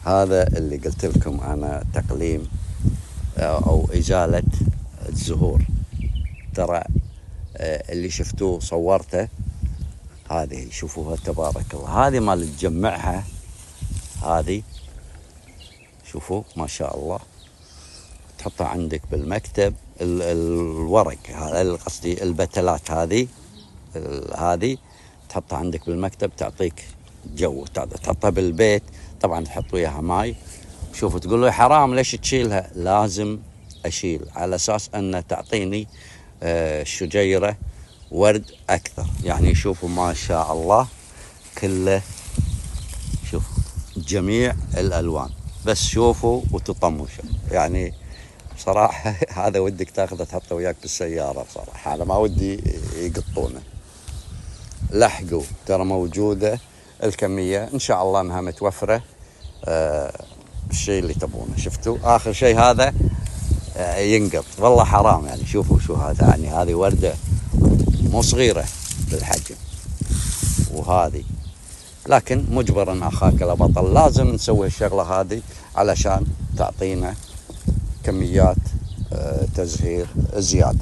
هذا اللي قلت لكم أنا تقليم أو إزالة الزهور. ترى اللي شفتوه صورته، هذه شوفوها تبارك الله، هذه مال تجمعها، هذه شوفوا ما شاء الله، تحطها عندك بالمكتب. الورق هذا قصدي البتلات، هذه تحطها عندك بالمكتب تعطيك جو. تحطها بالبيت طبعا تحط وياها ماي. شوفوا تقول له حرام ليش تشيلها؟ لازم أشيل على أساس أن تعطيني شجيرة ورد أكثر. يعني شوفوا ما شاء الله كله، شوفوا جميع الألوان. بس شوفوا وتطمشوا يعني بصراحة. هذا ودك تاخذه تحطه وياك بالسيارة بصراحة، أنا ما ودي يقطونه. لحقوا ترى موجودة الكمية إن شاء الله أنها متوفرة. الشيء اللي تبونه شفتوا آخر شيء هذا ينقط والله حرام. يعني شوفوا شو هذا، يعني هذه وردة مو صغيرة بالحجم، وهذه لكن مجبرا أخاك لبطل، لازم نسوي الشغلة هذه علشان تعطينا كميات تزهير زيادة.